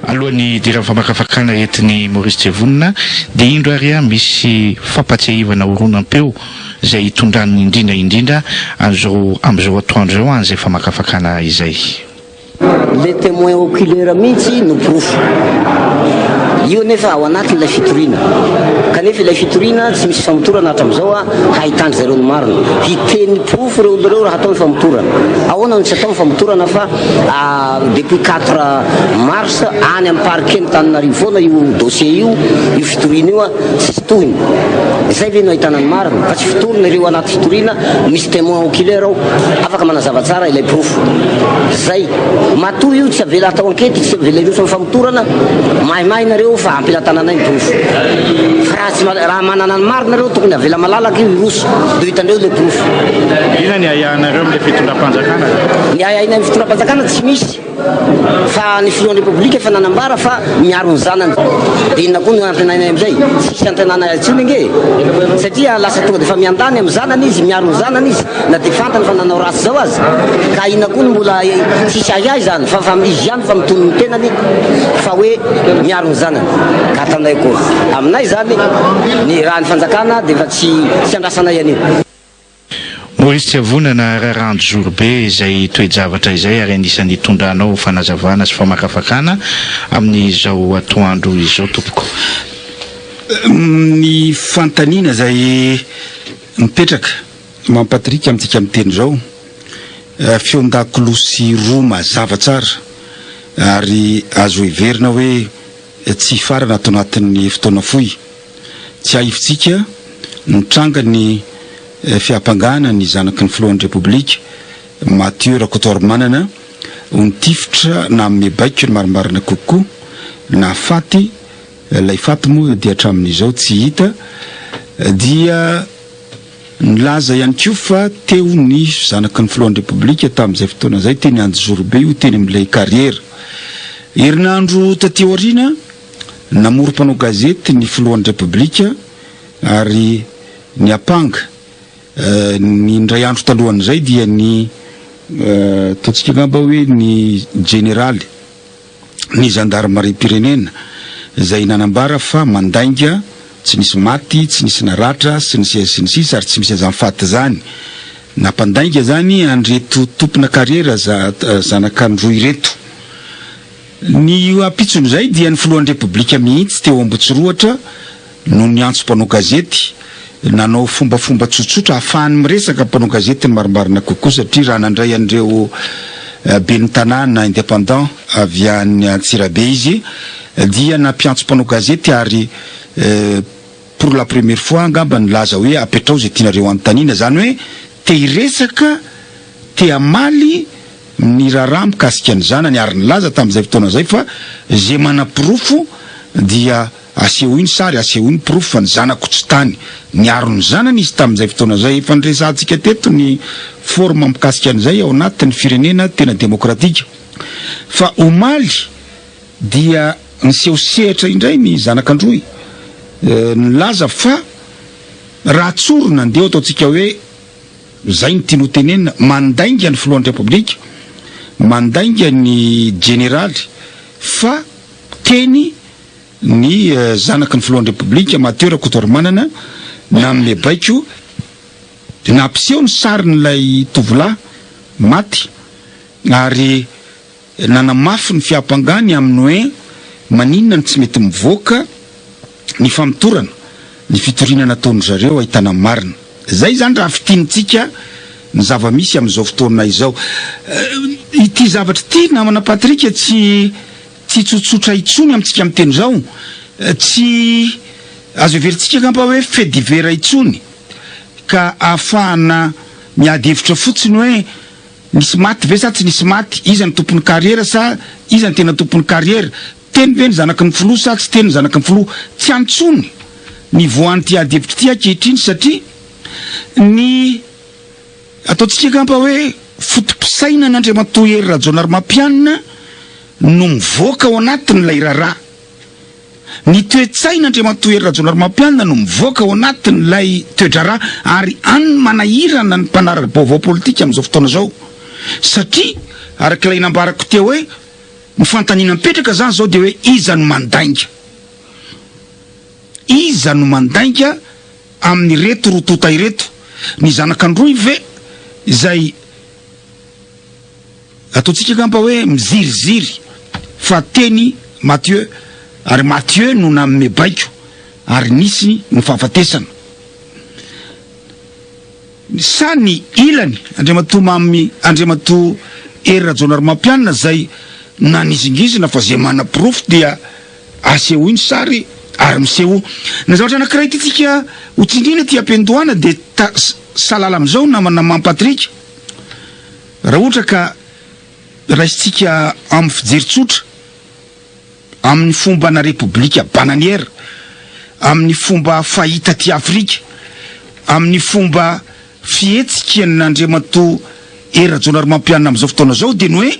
Alohan'ny dira famakafakana etiny Maurice Jevonina dia indro ary misy fampatsiahivana horonan-peo izay hitondrany indrindra amin'izao atoandro izao an'izay famakafakana izay. Les témoins oculaires mihitsy no profo. Io nefa ao anatin'ilay fitoriana. Kanefa ilay fitoriana tsy misy famotorana hatramin'izao hahitany zareo ny marina. Hiteny profo ireo olo ireo raha atao ny famotorana. Ahoana no tsy atao ny famotorana fa depuis 4 mars any amin'ny parquet n'Antananarivo foana io dossier io fitoriana io tsy tohiny. Izay ve no ahitana ny marina fa tsy fitorina ireo anaty fitoriana misy témoin oculaire ao afaka manazava tsara ilay profo. Zay matoa io tsy avela atao ankety tsy avela io ny famotorana maimai nareo fa ampilatananay ny profo. Fa raha manana ny marina nareo tokony avela malalaka io iroso dia hitandreo le profo. Ina ny ahiahanareo amin'ny fitondram-panjakana? Ny ahiahina amin'ny fitondram-panjakana tsy misy fa ny filohan'ny repoblika efa nanambara fa miaro ny zanany dia inona koa no ampianainay amin'izay tsisy antenana intsony nge satria lasa tonga dia efa miandany amin'ny zanany izy miaro ny zanany izy na dia fantany fa nanao ratsy zao azy ka inona koa no mbola tsisy ahiahy zany fa izy ihany fa mitony ny tenany fa hoe miaro ny zanany ka atanay koa aminay zany ny raha ny fanjakana dia efa tsy andrasanay anio. Maurice Jevonina Rarandro Zorobe izay toe-javatra izay ary anisan'ny tondranao fanazavana sy famakafakana amin'izao atoandro izao tompoko. Ny fantaniana izay mipetraka mampatrika amintsika amin'ny teny izao feon-dakilo sy roa mazava tsara ary azo heverina hoe tsy farana ato anatin'ny fotoana fohy tsy ahivitsika nitranga ny fiampangana ny zanaky ny filohan'ny repoblika Mathieu Rakotoarimanana nitifitra na mebaiko ny marimarina kokoa na faty ilay faty moa dia hatramin'izao tsy hita dia nilaza ihany koa fa teo ny zanaky ny filohan'ny repoblika tamin'izay fotoana izay teny Anjo Zorobe io teny amin'ilay kariera. Herinandro taty aoriana namorom-panao gazety ny filohan'ny repoblika ary ny apanga ny ndray andro talohan'izay dia ny totsika ngamba hoe ny generaly ny gendarmerie pirenena izay nanambara fa mandainga tsy nisy maty tsy nisy naratra sy ny sisa ary tsy misy azan'ny faty zany nampandainga zany andreto tompona kariera zanakany roa ireto. Ny apitson'izay dia ny filohan'ny repoblika mihitsy teo Ambotsiroatra no ny antso-mpanao gazety nanao fombafomba tsotsotra ahafahany miresaka mpanao gazety ny marimarina kokoa satria raha nandray andreo ben'ny tanàna indépendant avy any Antsirabe izy dia nampiantso mpanao gazety ary pour la première fois angamba nilaza hoe apetrao zay tianareo anontaniana zany hoe te hiresaka te hamaly ny raharaha mikasika ny zanany ary nilaza tamin'izay fotoana izay fa zay mana-pirofo dia aseho iny sary aseho iny pirofo fa ny zanako tsy tany niaro ny zanany izy tamin'izay fotoana izay efa niresantsika teto ny forma mikasika an'izay ao anatin'ny firenena tena demokratika fa omaly dia niseho sehatra indray ny zanakandroy nilaza fa raha tsorona ndeha ataontsika hoe zay ny tiano tenenina mandainga ny filohan'ny repoblika mandainga ny generaly fa teny ny zanaky ny filohan'ny repoblika Mathieu Rakotoarimanana na mebaiko nampiseho ny sarin'ilay tovolahy maty ary nanamafy ny fiampangany amin'ny hoe maninona ny tsy mety mivoaka ny famotorana ny fitoriana nataony zareo ahitana marina. Zay zany raha fitinitsika ny zava-misy amin'izao fotoana izao. Ity zavatra ity namana Patrika tsy tsotsotra itsony amintsika amin'ny teny izao tsy azo everitsika ngamba hoe fait divers itsony ka ahafahana miady hevitra fotsiny hoe nisy maty ve sa tsy nisy maty, iza ny tompon'ny kariera sa iza ny tena tompon'ny kariera, teny ve ny zanaky ny filoha sa tsy teny ny zanaky ny filoha, tsy antsony ny voan'ny ty ady hevitra ty ankehitriny satria ny ataontsika ngamba hoe fotom-pisaina n'Andriamatoa Hery Rajaonarimampianina no mivoaka ao anatin'ilay raharaha. Ny toe-tsain'Andriamatoa Hery Rajaonarimampianina no mivoaka ao anatin'ilay toe-draharaha ary any manahirana ny mpanara-baovao politika amin'izao fotoana izao satria arak'ilay nambarako teo hoe ny fantanina mipetraka zany zao de hoe iza no mandainga, iza no mandainga amin'ny reto rotota ireto. Ny zanak'androy ve izay ataontsika kampa hoe miziriziry fa teny Matthieu, ary Matthieu no namme baiko ary nisy ny fahafatesana. Sa ny ilany Andriamatoa Hery Rajaonarimampianina zay nanizingizina fa zay mana proof dia aseho iny sary ary miseho. Na zavatra anankiray tsika hotsindrina ty ampiandohana de salala am'izao namana Patrick. Raha ohatra ka raisitsika amin'ny fijery tsotra amin'ny fomba na Repoblika bananiera, amin'ny fomba fahita ty Afrika, amin'ny fomba fihetsika n'Andriamatoa Hery Rajaonarimampianina am'izao fotoana zao de ny hoe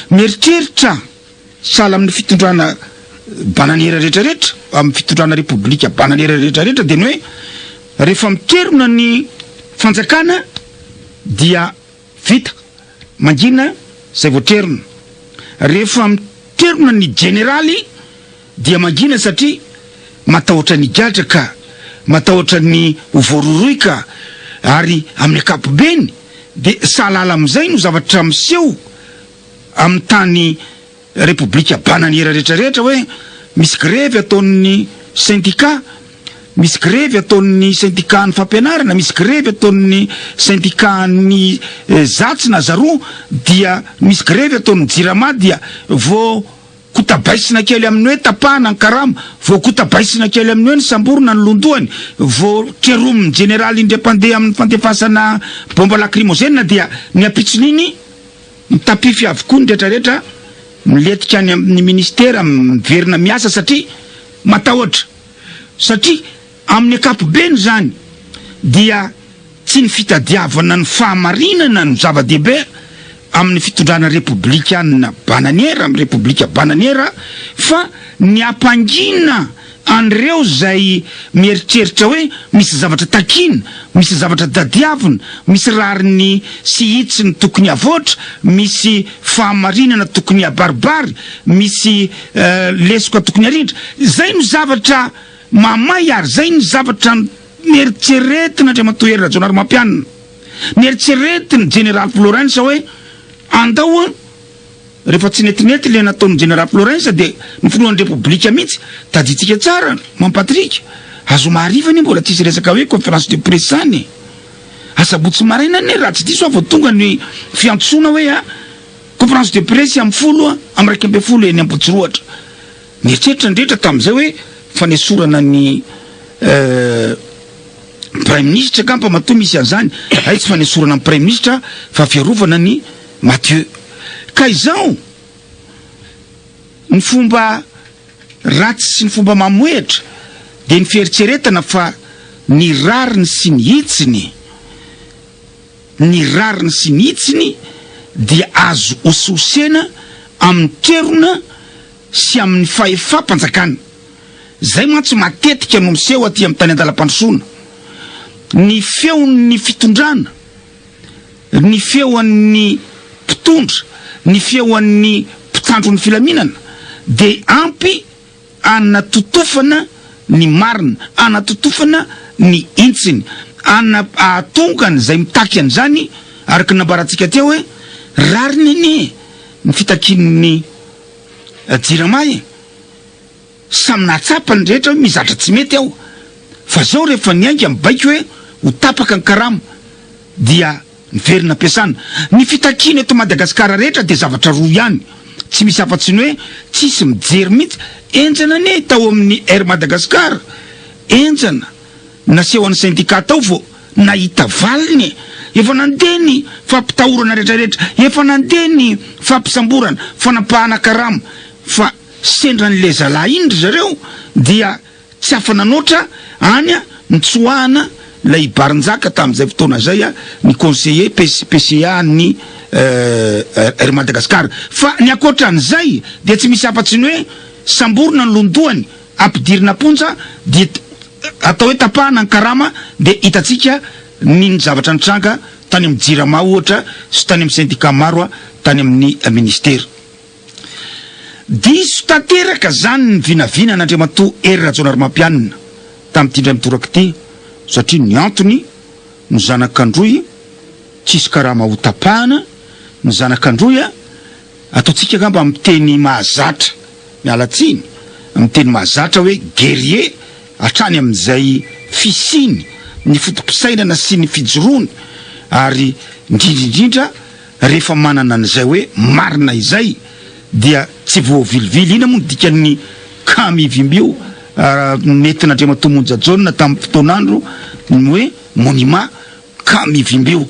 mieritreritra sala amin'ny fitondrana bananiera rehetrarehetra, amin'ny fitondrana Repoblika bananiera rehetrarehetra de ny hoe rehefa miterona ny fanjakana dia vita mangina zay voaterona. Rehefa miterona ny generaly dia mangina satria matahotra ny gadra ka matahotra ny voaroroy ka, ary amin'ny akapobeny de salala am'izay no zavatra miseho amin'ny tany Repoblika bananiera rehetrarehetra hoe misy grevy ataon'ny syndicat, misy grevy ataon'ny syndicat ny fampianarana, misy grevy ataon'ny syndicat ny zatsy na zaroa, dia misy grevy ataon'ny jirama, dia vo kotabaisina kely amin'ny hoe tapahana ny Karama, vo kotabaisina kely amin'ny hoe ny samborona ny londohany, vo keromin'ny général indépendant amin'ny fandefasana bomba lacrymogène, dia ny apitsininy mitapify avokoa ny rehetrarehetra miletika any amin'ny ministera miverina miasa satria matahotra. Satria amin'ny akapobeny zany dia tsy ny fitadiavana ny fahamarinana no zava-dehibe amin'ny fitondrana Repoblikanina bananiera, amin'ny Repoblika bananiera, fa ny ampangina an'ireo zay mieritreritra hoe misy zavatra takina, misy zavatra dadiavina, misy rariny sy hitsiny tokony avoatra, misy fahamarinana tokony abaribary, misy lesoka tokony arindra. Zay no zavatra mamay ary zay no zavatra mieritreretina Andriamatoa Hery Rajaonarimampianina, mieritreretina Général Florensa hoe andao rehefa tsy netinety le nataon'ny Général Florensa de ny filohan'ny Repoblika mihitsy taditsika tsara Patrick azo maharivany mbola tsisy resaka hoe conférence de presse any asabotsy maraina ny raha tsy diso avy tonga ny fiantsona hoe conférence de presse amin'ny folo amin'ny 12 eny Ambohitsiroatra. Mieritreritra ndrehetra tam'izay hoe fanesorana ny Prime Ministre kampa matoa misy an'izany, ay tsy fanesorana ny Prime Ministre fa fiarovana ny Matthieu. Ka izao ny fomba ratsy sy ny fomba mamoetra de ny fieritseretana fa ny rariny sy ny hitsiny, ny rariny sy ny hitsiny dia azo ososena amin'ny terona sy amin'ny fahefam-panjakana. Zay mantsy matetika no miseho aty amin'ny tany andalam-pandrosoana. Ny feon'ny fitondrana, ny feon'ny mpitondra, ny feon'ny mpitandro ny filaminana de ampy anatotofana ny marina, anatotofana ny intsiny, ahatongany zay mitaky an'izany araky nambarantsika teo hoe rariny ny fitakin'ny jiramay samy nahatsapany rehetra hoe mizatra tsy mety aho. Fa zao rehefa niainga mibaiko hoe ho tapaka ny Karama dia niverina ampiasana. Ny fitakina eto Madagasikara rehetra de zavatra roa ihany, tsy misy afa-tsy ny hoe tsisy mijery mihitsy. Enjana ne tao amin'ny Air Madagasikara, enjana naseho an'ny syndicat tao vo nahita valiny, efa nandeny fampitahorana rehetrarehetra, efa nandeny fampisamborana, fanapahana Karama, fa sendran'le zalahy iny zareo dia tsy afananoatra anya nitsoahana lay Barinjaka tam'izay fotoana zay ny conseiller PCA ny Air Madagasikara. Fa ny akoatra an'izay dia tsy misy afa-tsy ny hoe samborona ny londohany ampidirina ponja dia atao hoe tapahana ny Karama de hitatsika ny zavatra nitranga tany amin'ny jirama ohatra sy tany amin'ny syndicat maro tany amin'ny ministera. diso tanteraka zany ny vinavinana Andriamatoa Rajaonary Mampianina tamin'ity ndray mitoraka ity satria ny antony ny zanak'Androy tsisy karaha mahotapahana ny zanak'Androy ataotsika ngamba miteny mahazatra mialatsiny miteny mahazatra hoe guerrier hatrany amin'izay fisiny ny fotopisainana sy ny fijoroany ary indrindrindrindra rehefa manana an'izay hoe marina izay dia tsy voavilivily ina moa dikan'ny kamivimbio mety n'Andriamatoa Monjajonina tamin'ny fotoan'andro ny hoe monument kamivimbio